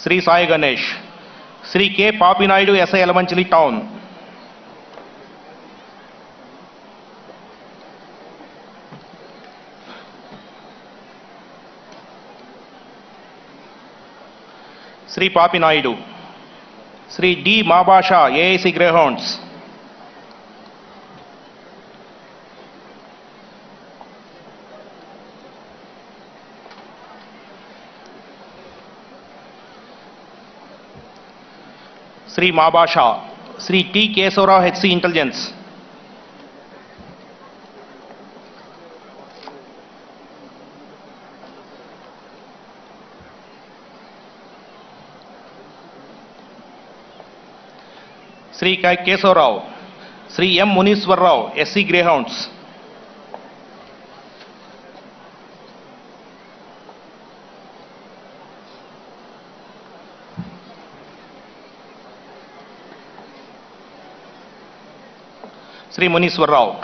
Sri Sai Ganesh, Sri K. Papinaidu, SI Elemanchili Town, Sri Papinaidu, Sri D. Mabasha, AIC Greyhounds, Sri Mabasha, Sri T. Kesora, HC Intelligence, Sri Kesora, Sri M. Muniswarrao, SC Greyhounds, Sri Muniswarrao,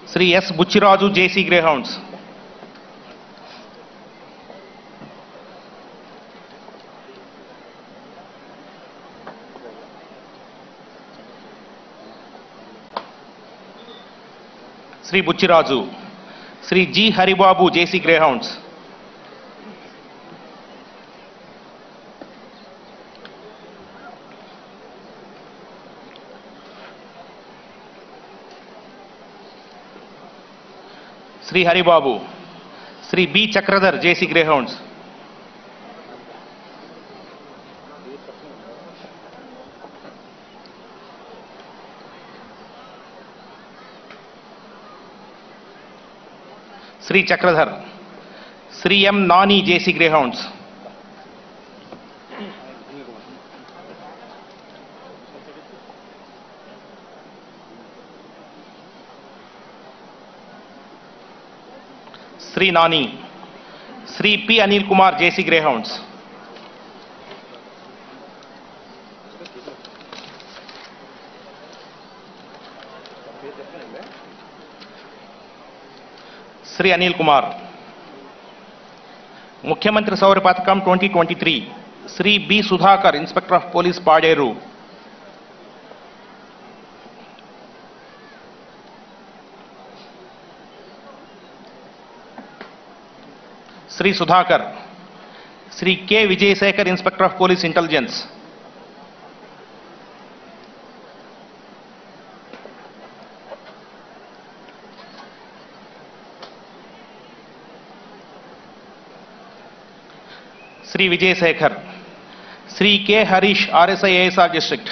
Sri S. Buchiraju, JC Greyhounds, Sri Buchiraju, Sri G. Haribabu, JC Greyhounds, Sri Haribabu, Sri B. Chakradhar, JC Greyhounds, Sri Chakradhar, Sri M. Nani, JC Greyhounds, Sri Nani, Sri P. Anil Kumar, JC Greyhounds, Sri Anil Kumar, Mukhyamantri Saurya Pathakam 2023, Sri B. Sudhakar, Inspector of Police, Paderu, Sri Sudhakar, Sri K. Vijaysekhar, Inspector of Police, Intelligence, Sri Vijaysekhar, Sri K. Harish, RSI ASR District,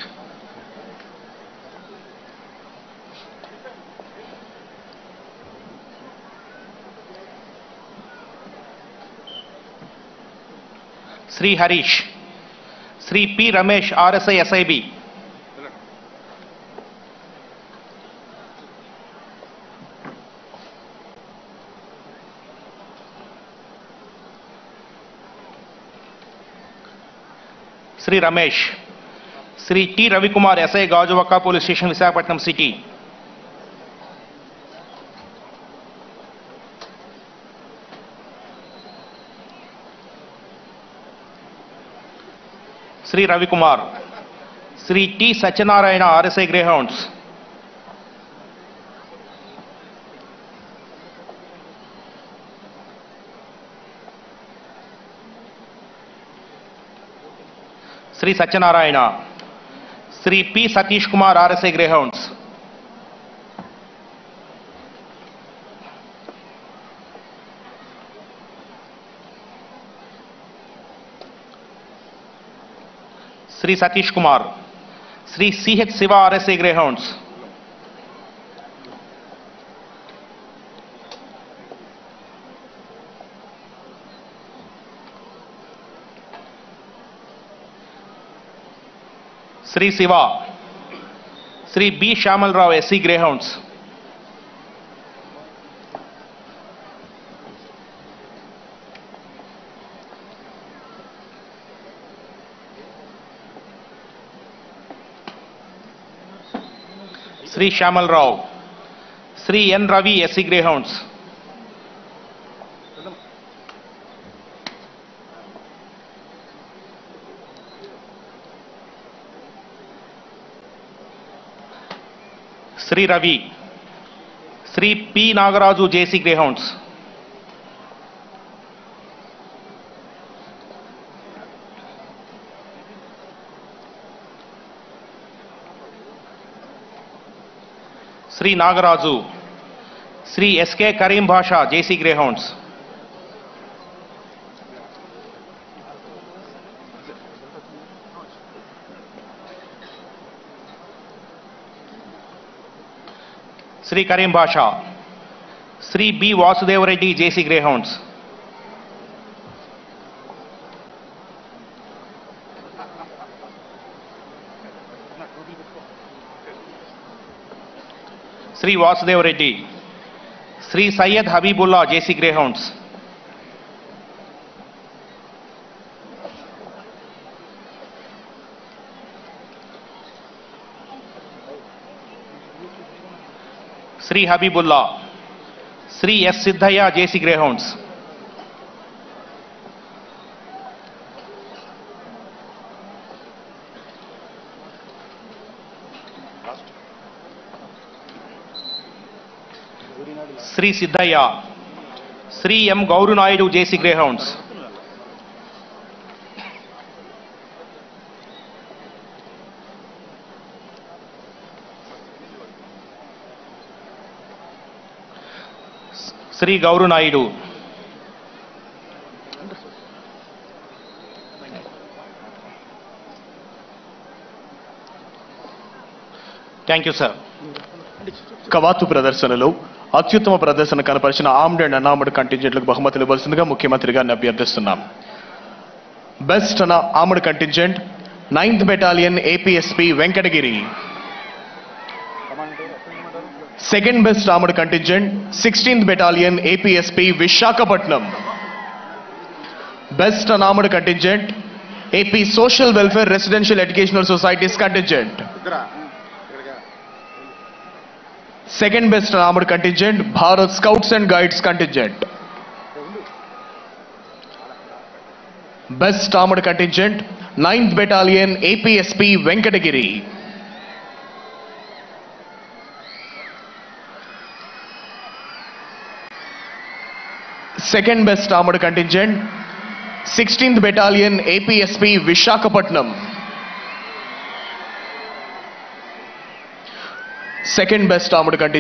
Sri Harish, Sri P. Ramesh, RSI SIB, Sri Ramesh, Sri T. Ravikumar, SI Gajuvaka Police Station, Visakhapatnam City, Sri Ravikumar, Sri T. Satyanarayana, RSI Greyhounds, Sri Satyanarayana, Sri P. Satish Kumar, RSI Greyhounds, Sri Satish Kumar, Sri C.H. Siva, RSI Greyhounds, Sri Siva, Sri B. Shamal Rao, SC Greyhounds, Sri Shamal Rao, Sri N. Ravi, SC Greyhounds, Sri Ravi, Sri P. Nagaraju, JC Greyhounds. Sri Nagaraju, Sri SK Karim Bhasha, JC Greyhounds. Sri Karim Bhasha, Sri B. Vasudev Reddy, JC Greyhounds. Sri Vasudev Reddy, Sri Syed Habibullah, JC Greyhounds. Sri Habibullah, Sri S. Siddhaya, JC Greyhounds. Sri Siddhaya, Sri M. Gauru Naidu, JC Greyhounds. Sri Gauru Naidu. Thank you, sir. కవాతు ప్రదర్శనలో అత్యుత్తమ ప్రదర్శన కనపరిచిన armed and అన్ఆర్మ్డ్ కంటింజెంట్లకు బహుమతులు ఇవ్వాల్సిందిగా ముఖ్యమంత్రి గారిని అభ్యర్థిస్తున్నాం. Best armed contingent 9th battalion APSP Venkatagiri. Second best armed contingent 16th battalion APSP Visakhapatnam. Best unarmed contingent AP social welfare residential educational societies contingent. Second best armored contingent, Bharat Scouts and Guides contingent. Best armored contingent, 9th Battalion APSP Venkatagiri. Second best armored contingent, 16th Battalion APSP Vishakhapatnam. Second best armored contingent.